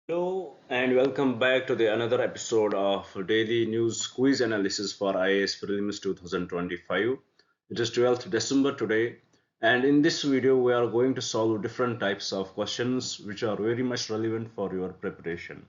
Hello and welcome back to the another episode of Daily News Quiz Analysis for IAS Prelims 2025. It is 12th December today, and in this video we are going to solve different types of questions which are very much relevant for your preparation.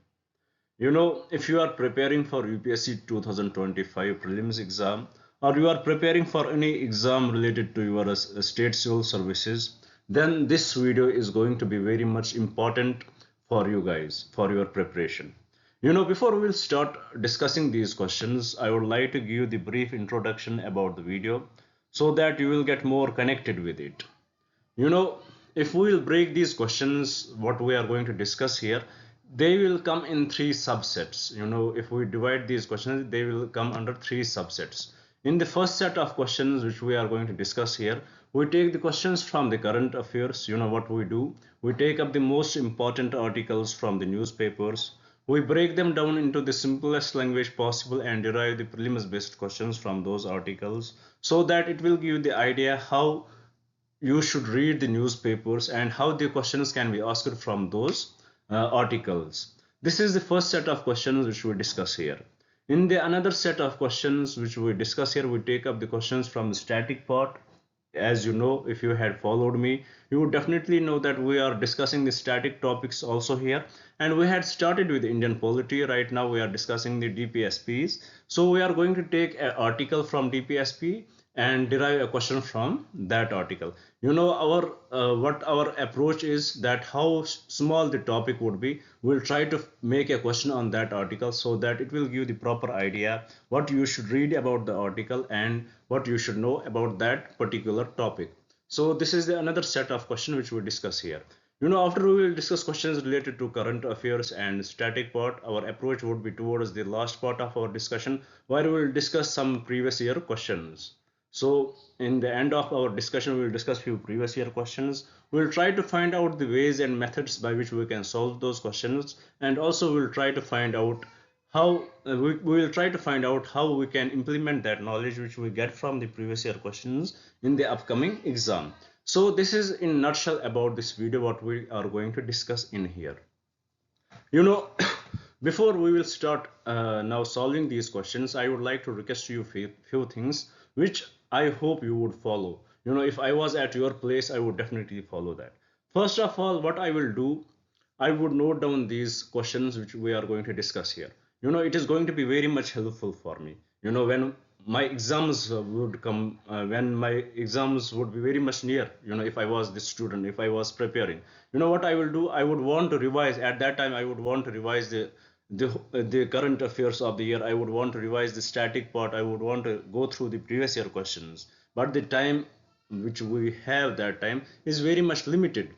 If you are preparing for UPSC 2025 prelims exam, or you are preparing for any exam related to your state civil services, then this video is going to be very much important for you guys for your preparation. Before we will start discussing these questions, I would like to give you the brief introduction about the video so that you will get more connected with it. You know, if we will break these questions, what we are going to discuss here, they will come in three subsets. If we divide these questions, they will come under three subsets. In the first set of questions which we are going to discuss here, we take the questions from the current affairs. What we do, we take up the most important articles from the newspapers. We break them down into the simplest language possible and derive the prelims based questions from those articles so that it will give you the idea how you should read the newspapers and how the questions can be asked from those articles. This is the first set of questions which we discuss here. In the another set of questions which we discuss here, we take up the questions from the static part. As you know, if you had followed me, you would definitely know that we are discussing the static topics also here, and we had started with Indian polity. Right now we are discussing the DPSPs, so we are going to take an article from DPSP and derive a question from that article. Our what our approach is, that how small the topic would be, we'll try to make a question on that article so that it will give the proper idea what you should read about the article and what you should know about that particular topic. So this is the another set of questions which we discuss here. After we will discuss questions related to current affairs and static part, our approach would be towards the last part of our discussion where we will discuss some previous year questions. So in the end of our discussion, we will discuss few previous year questions. We will try to find out the ways and methods by which we can solve those questions, and also we will try to find out how we will try to find out how we can implement that knowledge which we get from the previous year questions in the upcoming exam. So this is in nutshell about this video what we are going to discuss in here. You know, before we will start now solving these questions, I would like to request you few things which I hope you would follow. If I was at your place, I would definitely follow that. First of all, what I will do, I would note down these questions which we are going to discuss here. It is going to be very much helpful for me. When my exams would come, when my exams would be very much near, if I was the student, if I was preparing, what I will do, I would want to revise at that time. I would want to revise the current affairs of the year. I would want to revise the static part. I would want to go through the previous year questions, but the time which we have that time is very much limited,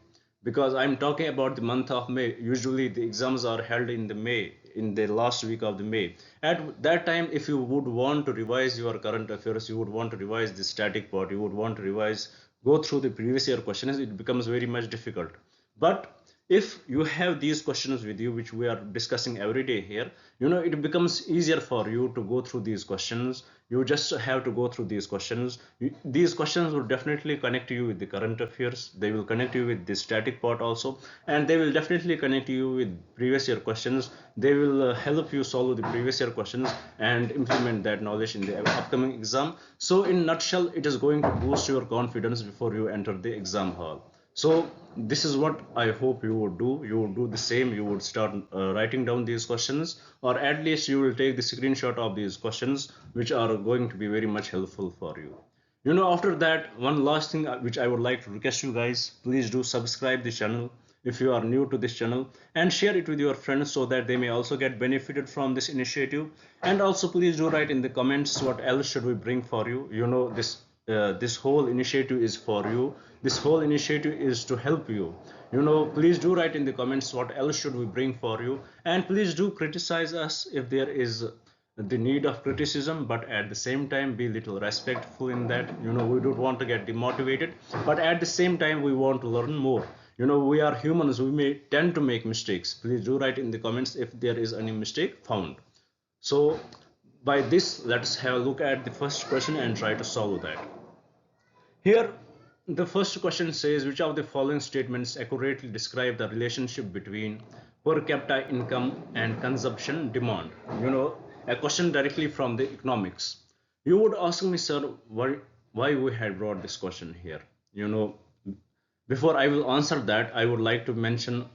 because I'm talking about the month of May. Usually the exams are held in the May, in the last week of the May. At that time, if you would want to revise your current affairs, you would want to revise the static part, you would want to revise, go through the previous year questions, it becomes very much difficult. But if you have these questions with you which we are discussing every day here, it becomes easier for you to go through these questions. You just have to go through these questions. These questions will definitely connect you with the current affairs, they will connect you with the static part also, and they will definitely connect you with previous year questions. They will help you solve the previous year questions and implement that knowledge in the upcoming exam. So in nutshell, it is going to boost your confidence before you enter the exam hall. So this is what I hope you would do. You would do the same. You would start writing down these questions, or at least you will take the screenshot of these questions, which are going to be very much helpful for you. After that, one last thing which I would like to request you guys, please do subscribe the channel if you are new to this channel, and share it with your friends so that they may also get benefited from this initiative. And also please do write in the comments what else should we bring for you. This whole initiative is for you. This whole initiative is to help you. Please do write in the comments what else should we bring for you, and please do criticize us if there is the need of criticism, but at the same time be little respectful in that. We don't want to get demotivated, but at the same time we want to learn more. We are humans, we may tend to make mistakes. Please do write in the comments if there is any mistake found. So by this, let's have a look at the first question and try to solve that. Here, the first question says, which of the following statements accurately describe the relationship between per capita income and consumption demand. A question directly from the economics. You would ask me, sir, why we had brought this question here. You know, Before I will answer that, I would like to mention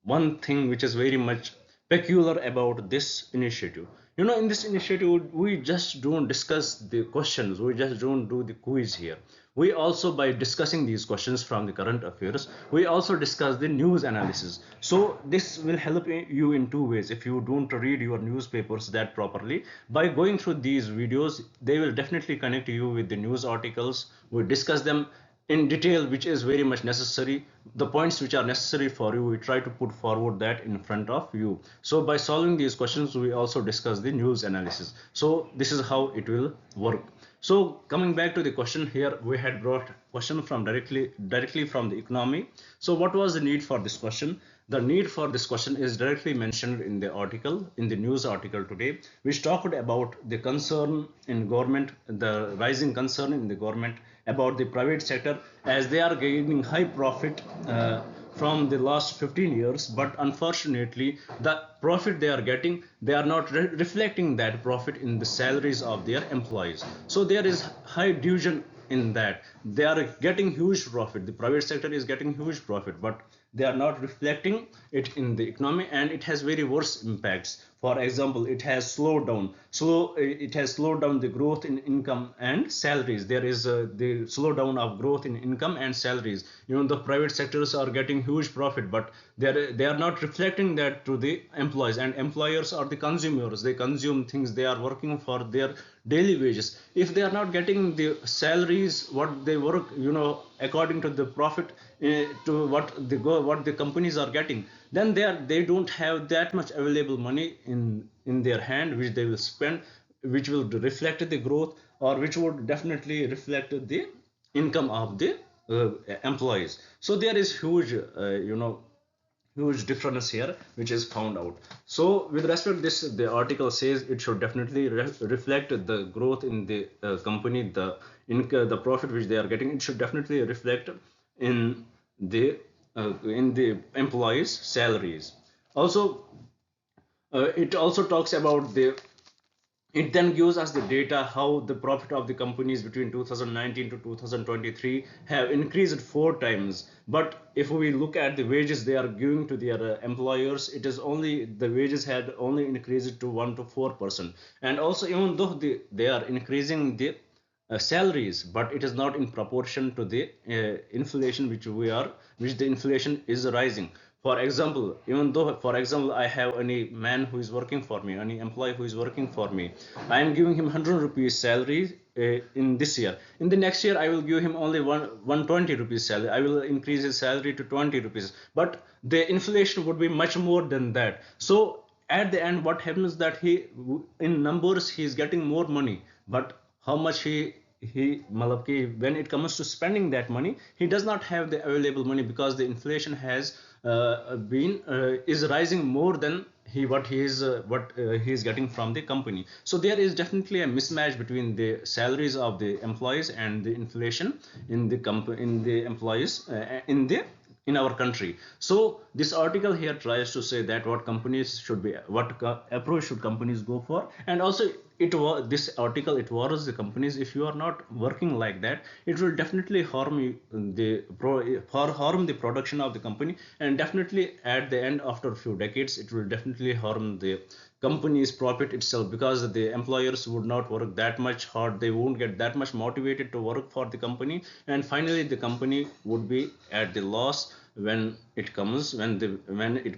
one thing which is very much peculiar about this initiative. In this initiative, we just don't discuss the questions, we just don't do the quiz here. We also, by discussing these questions from the current affairs, we also discuss the news analysis. So, this will help you in two ways. If you don't read your newspapers that properly, by going through these videos, they will definitely connect you with the news articles. We discuss them in detail, which is very much necessary. The points which are necessary for you, we try to put forward that in front of you. So by solving these questions, we also discuss the news analysis. So this is how it will work. So coming back to the question here, we had brought question from directly from the economy. So what was the need for this question? The need for this question is directly mentioned in the article, in the news article today, which talked about the concern in government, the rising concern in the government about the private sector, as they are gaining high profit from the last 15 years, but unfortunately the profit they are getting, they are not reflecting that profit in the salaries of their employees. So there is high division in that. They are getting huge profit, the private sector is getting huge profit, but they are not reflecting it in the economy, and it has very worse impacts. For example, it has slowed down the growth in income and salaries. There is the slowdown of growth in income and salaries. Even the private sectors are getting huge profit, but they are not reflecting that to the employees, and employers are the consumers. They consume things, they are working for their daily wages. If they are not getting the salaries what they work, according to the profit, to what the companies are getting, then they don't have that much available money in their hand, which they will spend, which will reflect the growth, or which would definitely reflect the income of the employees. So there is huge difference here which is found out. So with respect to this, the article says it should definitely reflect the growth in the company, the profit which they are getting. It should definitely reflect in the employees salaries. Also, it also talks about the it then gives us the data how the profit of the companies between 2019 to 2023 have increased 4 times. But if we look at the wages they are giving to their employers, it is only the wages had only increased to 1 to 4%. And also, even though they are increasing the salaries, but it is not in proportion to the inflation which the inflation is rising. For example, even though, for example, I have any man who is working for me, any employee who is working for me, I am giving him 100 rupees salary in this year. In the next year, I will give him only 120 rupees salary. I will increase his salary to 20 rupees. But the inflation would be much more than that. So at the end, what happens that in numbers, he is getting more money, but how much when it comes to spending that money, he does not have the available money, because the inflation has been is rising more than he is getting from the company. So there is definitely a mismatch between the salaries of the employees and the inflation in the employees in our country. So this article here tries to say that what approach should companies go for. And also, this article, it warns the companies, if you are not working like that, it will definitely harm you, harm the production of the company, and definitely at the end, after a few decades, it will definitely harm the company's profit itself, because the employers would not work that much hard, they won't get that much motivated to work for the company, and finally the company would be at the loss when it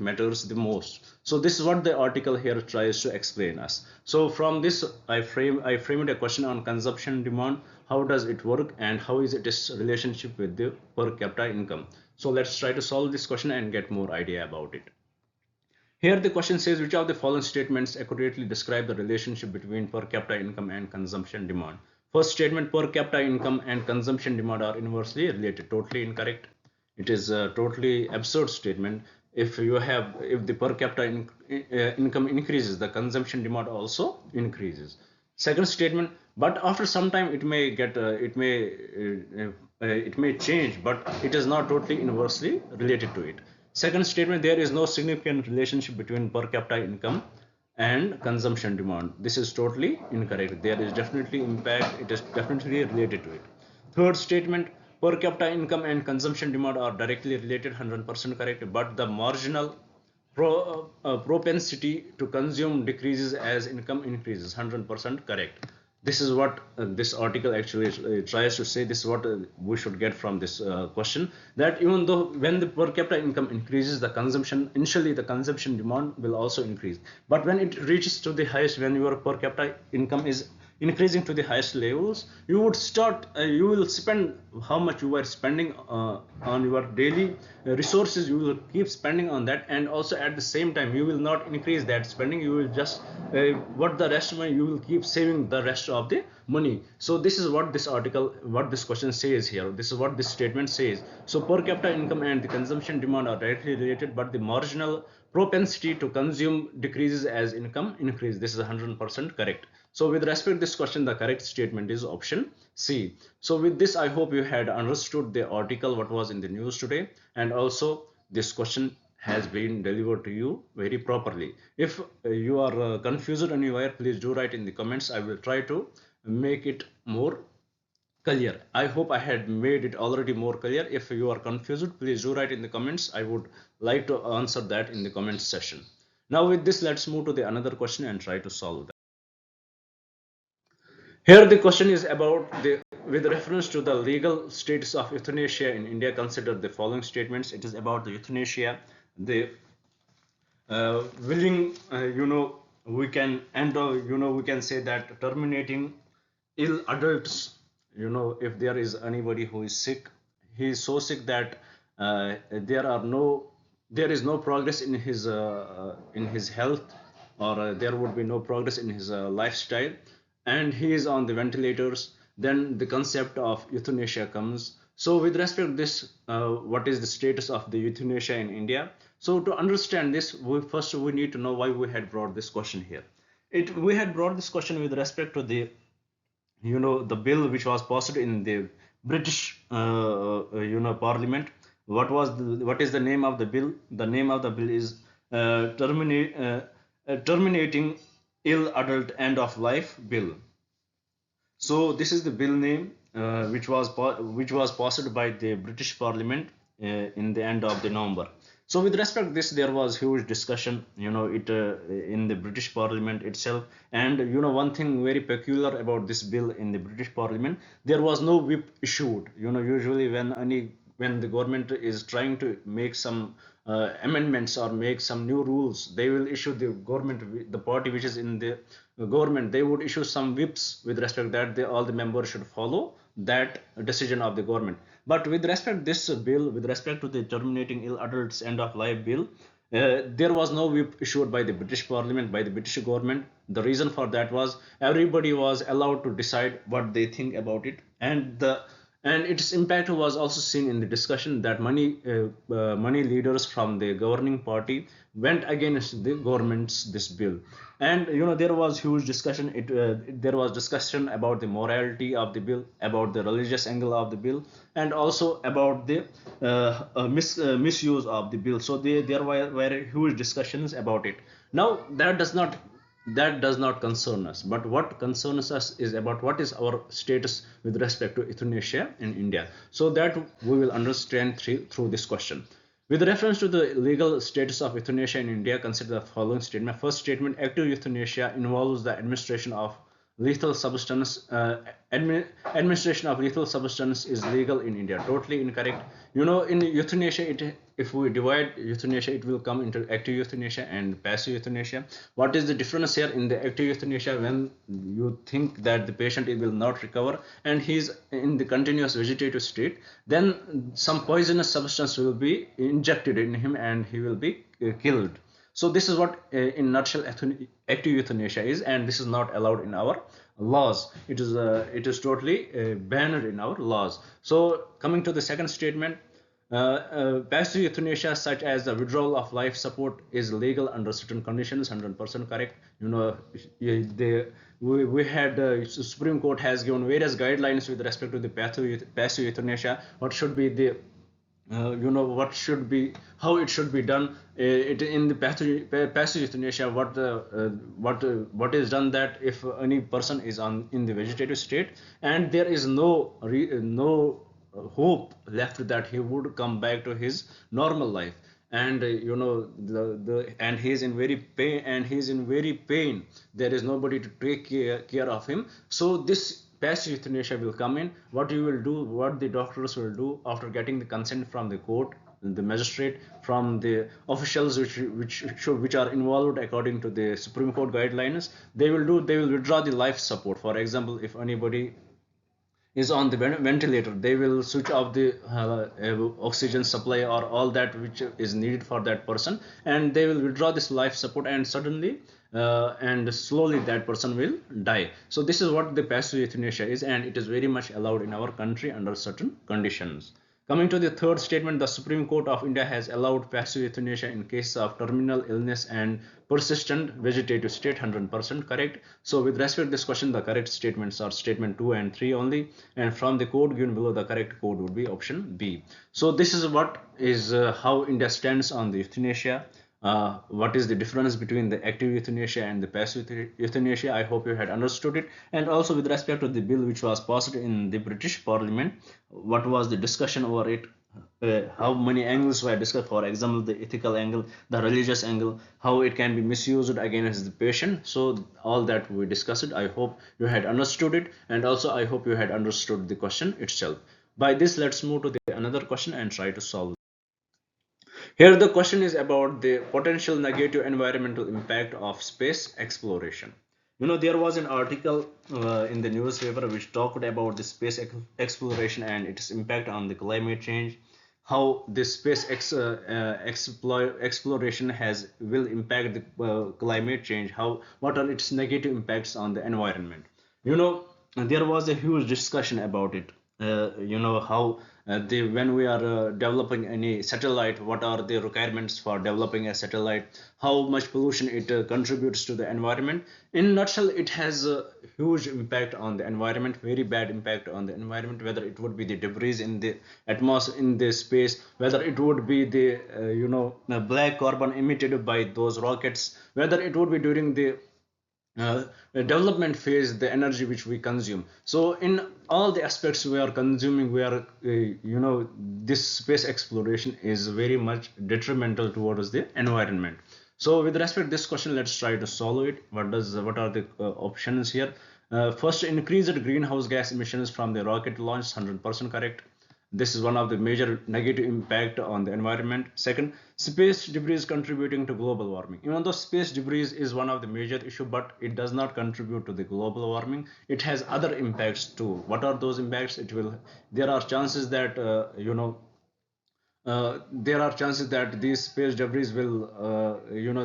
matters the most. So this is what the article here tries to explain us. So from this, I framed a question on consumption demand. How does it work, and how is its relationship with the per capita income? So let's try to solve this question and get more idea about it. Here the question says, which of the following statements accurately describe the relationship between per capita income and consumption demand? First statement, per capita income and consumption demand are inversely related. Totally incorrect. It is a totally absurd statement. If the per capita income increases, the consumption demand also increases. Second statement, but after some time it may change, but it is not totally inversely related to it. Second statement, there is no significant relationship between per capita income and consumption demand. This is totally incorrect. There is definitely impact. It is definitely related to it. Third statement, per capita income and consumption demand are directly related, 100% correct, but the marginal propensity to consume decreases as income increases, 100% correct. This is what this article actually tries to say. This is what we should get from this question, that even though when the per capita income increases, the consumption, initially the consumption demand will also increase, but when it reaches to the highest, when your per capita income is increasing to the highest levels, you would start you will spend how much you were spending on your daily resources. You will keep spending on that, and also at the same time you will not increase that spending. You will just what the rest money, you will keep saving the rest of the money. So this is what this article, what this question says here. This is what this statement says. So per capita income and the consumption demand are directly related, but the marginal propensity to consume decreases as income increase. This is 100% correct. So with respect to this question, the correct statement is option C. So with this, I hope you had understood the article, what was in the news today, and also this question has been delivered to you very properly. If you are confused anywhere, please do write in the comments. I will try to make it more clear. I hope I had made it already more clear. If you are confused, please do write in the comments. I would like to answer that in the comments session. Now with this, let's move to the another question and try to solve that. Here the question is about the, with reference to the legal status of euthanasia in India, consider the following statements. It is about the euthanasia, the willing, we can end, we can say that terminating ill adults, if there is anybody who is sick, he is so sick that there is no progress in his health, or there would be no progress in his lifestyle, and he is on the ventilators, then the concept of euthanasia comes. So with respect to this, what is the status of the euthanasia in India? So to understand this, we need to know why we had brought this question here. We had brought this question with respect to the, the bill which was passed in the British Parliament. What is the name of the bill? The name of the bill is terminating ill adult end of life bill. So this is the bill name which was passed by the British Parliament in the end of the November. So with respect to this, there was huge discussion, in the British Parliament itself. And one thing very peculiar about this bill in the British Parliament, there was no whip issued. Usually when the government is trying to make some amendments or make some new rules, they will issue, the party which is in the government, they would issue some whips with respect that all the members should follow that decision of the government. But with respect to this bill, with respect to the terminating ill adults end of life bill, there was no whip issued by the British Parliament, by the British government. The reason for that was everybody was allowed to decide what they think about it, and its impact was also seen in the discussion that many leaders from the governing party went against the government's this bill. And there was huge discussion. There was discussion about the morality of the bill, about the religious angle of the bill, and also about the misuse of the bill. So there were huge discussions about it. Now that does not concern us, but what concerns us is about what is our status with respect to euthanasia in India. So that we will understand through this question. With reference to the legal status of euthanasia in India, consider the following statement. First statement, active euthanasia involves the administration of lethal substance. Administration of lethal substance is legal in India. Totally incorrect. In euthanasia, if we divide euthanasia, it will come into active euthanasia and passive euthanasia. What is the difference here? In the active euthanasia, when you think that the patient will not recover and he is in the continuous vegetative state, then some poisonous substance will be injected in him and he will be killed. So this is what in nutshell active euthanasia is, and this is not allowed in our laws. It is totally banned in our laws. So coming to the second statement, passive euthanasia such as the withdrawal of life support is legal under certain conditions, 100% correct. We had Supreme Court has given various guidelines with respect to the passive euthanasia. What should be the what should be, how it should be done. It in the passive euthanasia, what is done, that if any person is on in the vegetative state and there is no hope left that he would come back to his normal life, and and he is in very pain, there is nobody to take care of him. So this passive euthanasia will come in. What you will do, what the doctors will do after getting the consent from the court, the magistrate, from the officials which are involved according to the Supreme Court guidelines, they will withdraw the life support. For example, if anybody is on the ventilator, they will switch off the oxygen supply or all that which is needed for that person, and they will withdraw this life support, and suddenly and slowly that person will die. So this is what the passive euthanasia is, and it is very much allowed in our country under certain conditions. Coming to the third statement, the Supreme Court of India has allowed passive euthanasia in case of terminal illness and persistent vegetative state. 100% correct. So with respect to this question, the correct statements are statement 2 and 3 only, and from the code given below, the correct code would be option B. So this is what is how India stands on the euthanasia. What is the difference between the active euthanasia and the passive euthanasia? I hope you had understood it. And also with respect to the bill which was passed in the British Parliament, what was the discussion over it? How many angles were discussed? For example, the ethical angle, the religious angle, how it can be misused against the patient. So all that we discussed. I hope you had understood it, and also I hope you had understood the question itself. By this, let's move to the another question and try to solve. Here the question is about the potential negative environmental impact of space exploration. There was an article in the newspaper which talked about the space exploration and its impact on the climate change, how this exploration will impact the climate change, what are its negative impacts on the environment. There was a huge discussion about it. How when we are developing any satellite, what are the requirements for developing a satellite, how much pollution it contributes to the environment. In a nutshell, it has a huge impact on the environment, very bad impact on the environment, whether it would be the debris in the atmosphere, in the space, whether it would be the the black carbon emitted by those rockets, whether it would be during the development phase, the energy which we consume. So in all the aspects we are consuming, we are this space exploration is very much detrimental towards the environment. So with respect to this question, let's try to solve it. What are the options here? First, increased greenhouse gas emissions from the rocket launch. 100% correct. This is one of the major negative impact on the environment. Second, space debris contributing to global warming. Even though space debris is one of the major issue, but it does not contribute to the global warming. It has other impacts too. What are those impacts? There are chances that there are chances that these space debris will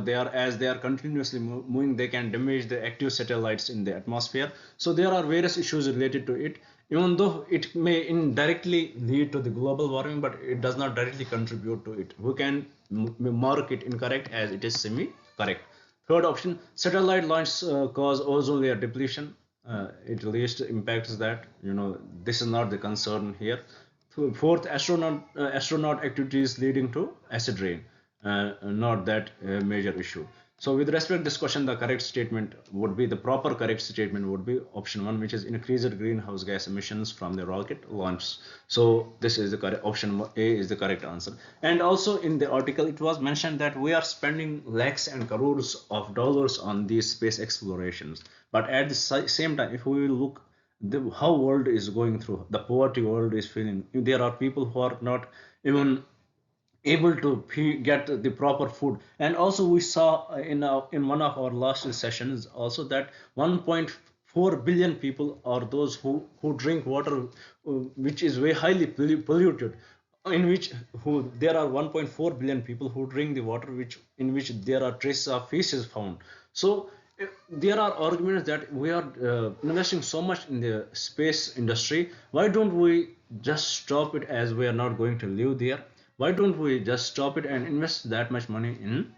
they are continuously moving, they can damage the active satellites in the atmosphere. So there are various issues related to it. Even though it may indirectly lead to the global warming, but it does not directly contribute to it. We can mark it incorrect as it is semi correct. Third option, satellite launch cause ozone layer depletion. It least impacts that. This is not the concern here. Fourth, astronaut activities leading to acid rain. Not that major issue. So with respect to this question, the correct statement would be, the proper correct statement would be option 1, which is increased greenhouse gas emissions from the rocket launch. So this is the correct option. A is the correct answer. And also in the article, it was mentioned that we are spending lakhs and crores of dollars on these space explorations. But at the same time, if we look how world is going through, the poverty world is feeling, there are people who are not even able to get the proper food. And also we saw in one of our last sessions also that 1.4 billion people are those who drink water which is very highly polluted, in which there are 1.4 billion people who drink the water in which there are traces of feces found. So there are arguments that we are investing so much in the space industry. Why don't we just stop it, as we are not going to live there? Why don't we just stop it and invest that much money in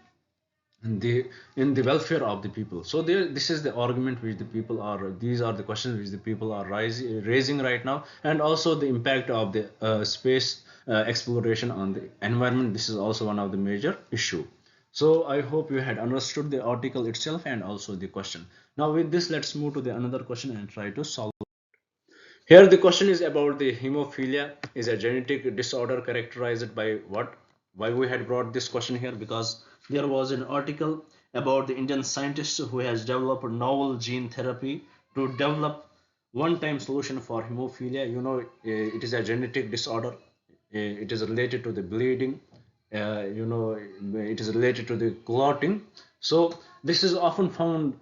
the welfare of the people? So this is the argument which the people are, these are the questions which the people are raising right now. And also the impact of the space exploration on the environment. This is also one of the major issue. So I hope you had understood the article itself and also the question. Now with this, let's move to the another question and try to solve. Here the question is about the hemophilia is a genetic disorder characterized by what? Why we had brought this question here? Because there was an article about the Indian scientist who has developed novel gene therapy to develop one-time solution for hemophilia. It is a genetic disorder. It is related to the bleeding. It is related to the clotting. So this is often found,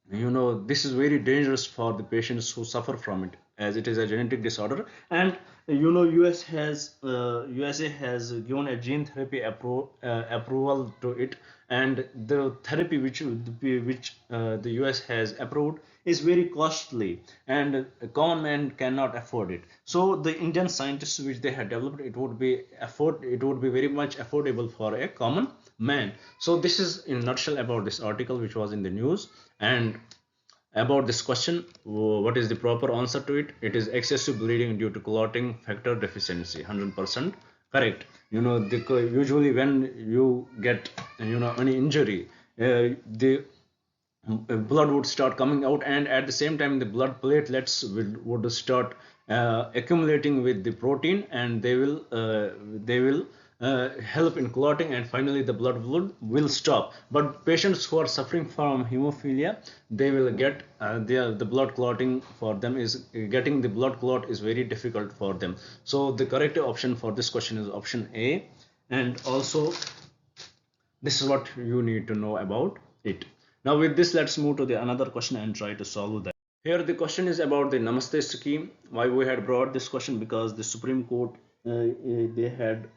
this is very dangerous for the patients who suffer from it, as it is a genetic disorder. And USA has given a gene therapy approval to it, and the therapy which the US has approved is very costly, and a common man cannot afford it. So the Indian scientists which they had developed, it would be very much affordable for a common man. So this is in a nutshell about this article which was in the news. And about this question, what is the proper answer to it? It is excessive bleeding due to clotting factor deficiency. 100% correct. Usually when you get any injury, the blood would start coming out, and at the same time the blood platelets would start accumulating with the protein, and they will help in clotting, and finally the blood will stop. But patients who are suffering from hemophilia, they will get the blood clotting for them is getting the blood clot is very difficult for them. So the correct option for this question is option A. And also this is what you need to know about it. Now with this, let's move to the another question and try to solve that. Here the question is about the Namaste scheme. Why we had brought this question? Because the Supreme Court, they had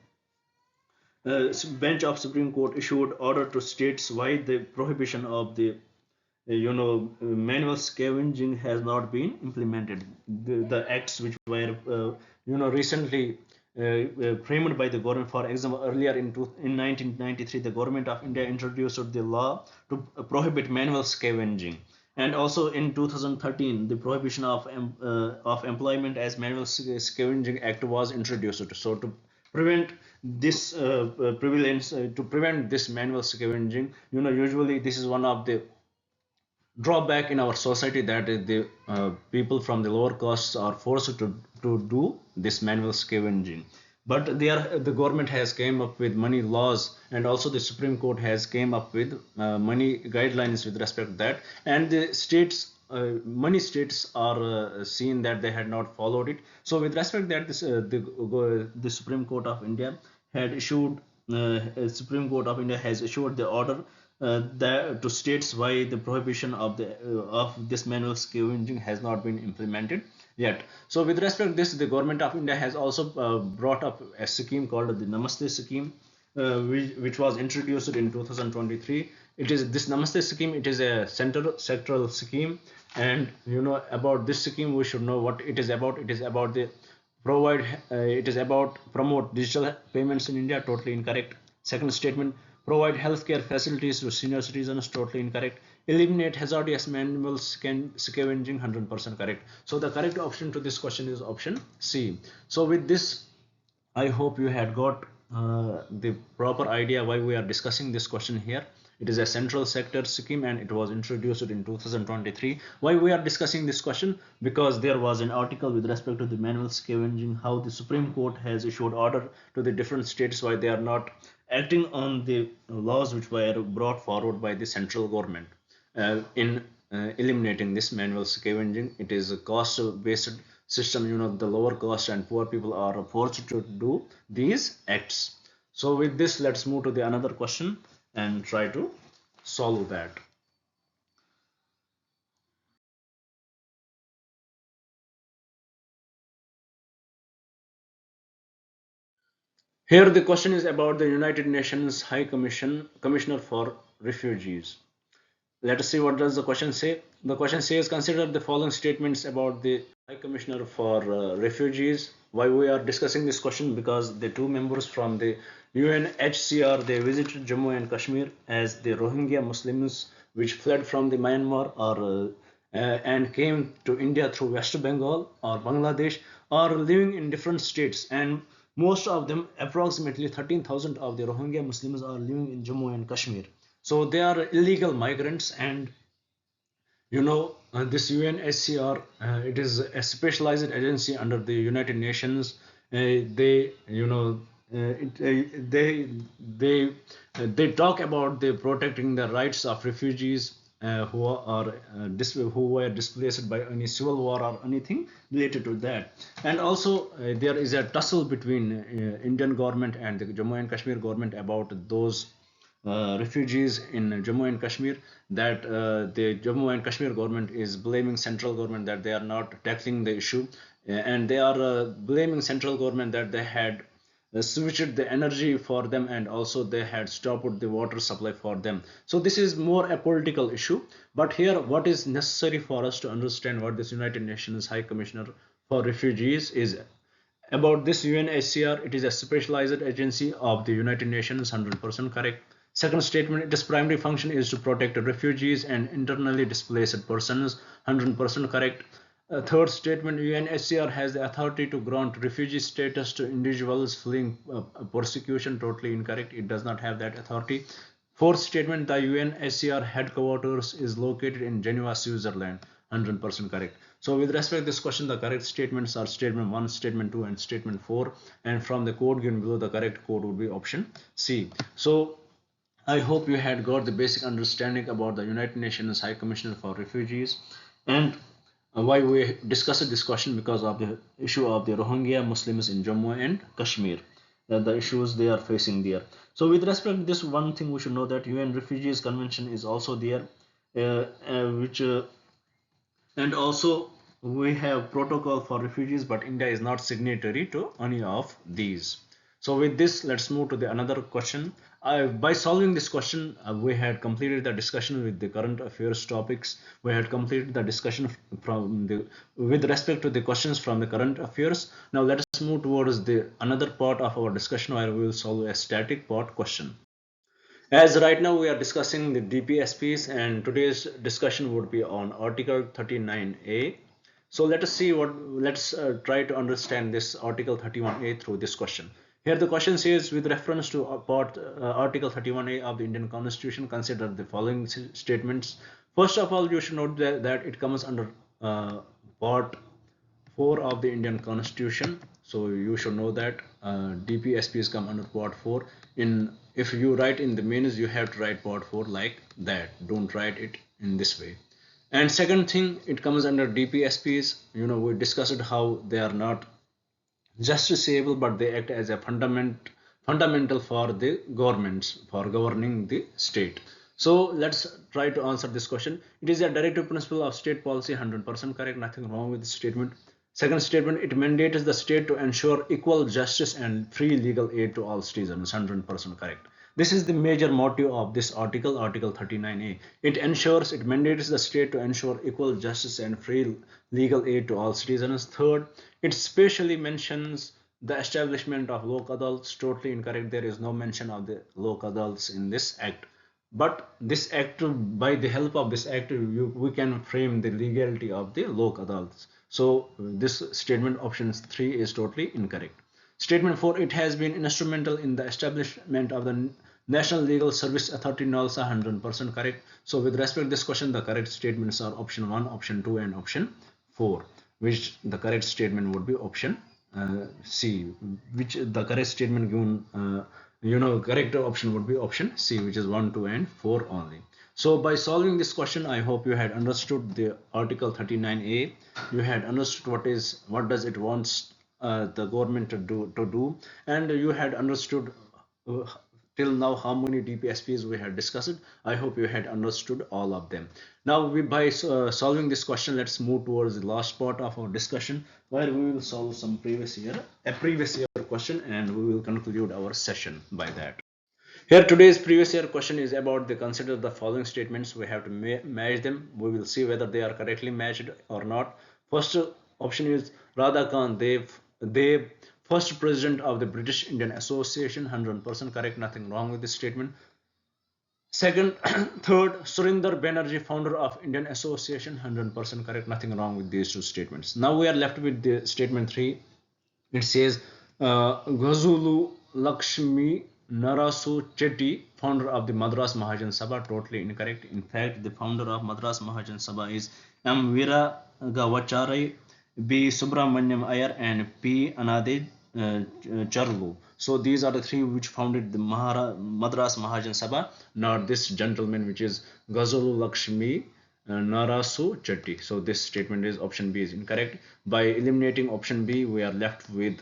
bench of Supreme Court issued order to states why the prohibition of the manual scavenging has not been implemented. The acts which were recently framed by the government. For example, earlier in 1993, the government of India introduced the law to prohibit manual scavenging, and also in 2013, the prohibition of employment as manual scavenging act was introduced. So to prevent this prevalence, to prevent this manual scavenging, usually this is one of the drawback in our society, that the people from the lower castes are forced to do this manual scavenging. But the government has came up with many laws, and also the Supreme Court has came up with many guidelines with respect to that, and the states, many states are seen that they had not followed it. So with respect that the Supreme Court of India had issued Supreme Court of India has issued the order to states why the prohibition of this manual scavenging has not been implemented yet. So with respect to this, the government of India has also brought up a scheme called the Namaste scheme, which was introduced in 2023. It is this Namaste scheme. It is a sectoral scheme, and about this scheme we should know what it is about. It is about the provide. It is about promote digital payments in India. Totally incorrect. Second statement: provide healthcare facilities to senior citizens. Totally incorrect. Eliminate hazardous manual scavenging. 100% correct. So the correct option to this question is option C. So with this, I hope you had got the proper idea why we are discussing this question here. It is a central sector scheme, and it was introduced in 2023. Why we are discussing this question? Because there was an article with respect to the manual scavenging, how the Supreme Court has issued order to the different states why they are not acting on the laws which were brought forward by the central government in eliminating this manual scavenging. It is a cost based system. The lower cost and poor people are forced to do these acts. So with this, let's move to the another question and try to solve that. Here the question is about the United Nations High Commissioner for Refugees. Let us see what does the question say. The question says, consider the following statements about the High Commissioner for Refugees. Why we are discussing this question? Because the two members from the UNHCR, they visited Jammu and Kashmir as the Rohingya Muslims which fled from the Myanmar and came to India through West Bengal or Bangladesh, are living in different states, and Most of them, approximately 13,000 of the Rohingya Muslims, are living in Jammu and Kashmir. So they are illegal migrants, and this UNHCR, it is a specialized agency under the United Nations. They, you know, it, they talk about the protecting the rights of refugees who were displaced by any civil war or anything related to that. And also there is a tussle between Indian government and the Jammu and Kashmir government about those refugees in Jammu and Kashmir, that the Jammu and Kashmir government is blaming central government that they are not tackling the issue, and they are blaming central government that they had switched the energy for them, and also they had stopped the water supply for them. So this is more a political issue. But here what is necessary for us to understand what this United Nations High Commissioner for Refugees is about. This UNHCR, it is a specialized agency of the United Nations, 100% correct. Second statement, its primary function is to protect refugees and internally displaced persons, 100% correct. Third statement, UNHCR has the authority to grant refugee status to individuals fleeing persecution, totally incorrect. It does not have that authority. Fourth statement, the UNHCR headquarters is located in Geneva, Switzerland, 100% correct. So with respect to this question, the correct statements are statement 1, statement 2, and statement 4. And from the code given below, the correct code would be option C. So I hope you had got the basic understanding about the United Nations High Commissioner for Refugees, and why we discussed this question, because of the issue of the Rohingya Muslims in Jammu and Kashmir, the issues they are facing there. So with respect to this, one thing we should know, that UN Refugees Convention is also there, which and also we have protocol for refugees, but India is not signatory to any of these. So with this, let's move to the another question. By solving this question, we had completed the discussion with the current affairs topics. We had completed the discussion from the with respect to the questions from the current affairs. Now let us move towards the another part of our discussion, where we will solve a static part question. As right now we are discussing the DPSPs, and today's discussion would be on Article 39A. So let us see let's try to understand this Article 31A through this question. Here the question says, with reference to Article 31A of the Indian Constitution, consider the following statements. First of all, you should note that it comes under Part 4 of the Indian Constitution. So you should know that DPSPs come under Part 4. If you write in the mains, you have to write Part 4 like that. Don't write it in this way. And second thing, it comes under DPSPs. We discussed how they are not justiciable, but they act as a fundamental for the governments for governing the state. So let's try to answer this question. It is a directive principle of state policy, 100% correct, nothing wrong with this statement. Second statement, it mandates the state to ensure equal justice and free legal aid to all citizens, 100% correct. This is the major motive of this article, Article 39A. It mandates the state to ensure equal justice and free legal aid to all citizens. Third, it specially mentions the establishment of lok adalts, totally incorrect. There is no mention of the lok adalts in this act. But this act, by the help of this act, we can frame the legality of the lok adalts. So this statement option 3 is totally incorrect. Statement 4, it has been instrumental in the establishment of the National Legal Service Authority, also 100% correct. So with respect to this question, the correct statements are option 1, option 2, and option 4, which the correct statement would be option C, which the correct statement given, correct option would be option C, which is 1, 2, and 4 only. So by solving this question, I hope you had understood the Article 39A. You had understood what does it wants the government to do, and you had understood uh, till now how many DPSPs we had discussed. I hope you had understood all of them. Now by solving this question, let's move towards the last part of our discussion, where we will solve some previous year question, and we will conclude our session by that. Here today's previous year question is about the consider the following statements. We have to match them. We will see whether they are correctly matched or not. First option is Radha Khan Dev, first president of the British Indian Association, 100% correct, nothing wrong with this statement. Second, third, Surinder Banerjee, founder of Indian Association, 100% correct, nothing wrong with these two statements. Now we are left with the statement 3. It says Ghazulu Lakshmi Narasu Chetty, founder of the Madras Mahajan Sabha, totally incorrect. In fact, the founder of Madras Mahajan Sabha is M. Veera Gavacharai, B. Subramanyam Iyer, and P. Anade Charlu. So these are the three which founded the Madras Mahajan Sabha, not this gentleman, which is Ghazulu Lakshmi Narasu Chetty. So this statement is option B is incorrect. By eliminating option B, we are left with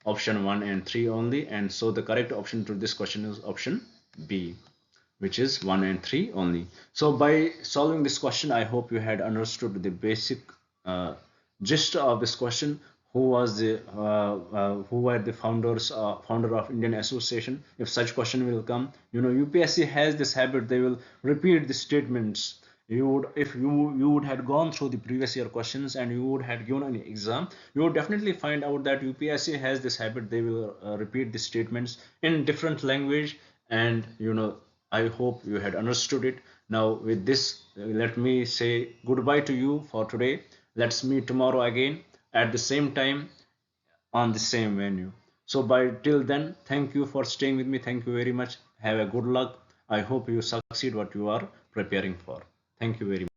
option 1 and 3 only, and so the correct option to this question is option B, which is 1 and 3 only. So by solving this question, I hope you had understood the basic gist of this question. Who were the founder of Indian Association? If such question will come, UPSC has this habit, they will repeat the statements. You would, if you would had gone through the previous year questions and you would had given an exam, you would definitely find out that UPSC has this habit, they will repeat the statements in different language. And I hope you had understood it. Now with this, let me say goodbye to you for today. Let's meet tomorrow again at the same time on the same venue. So by till then, thank you for staying with me. Thank you very much. Have a good luck. I hope you succeed what you are preparing for. Thank you very much.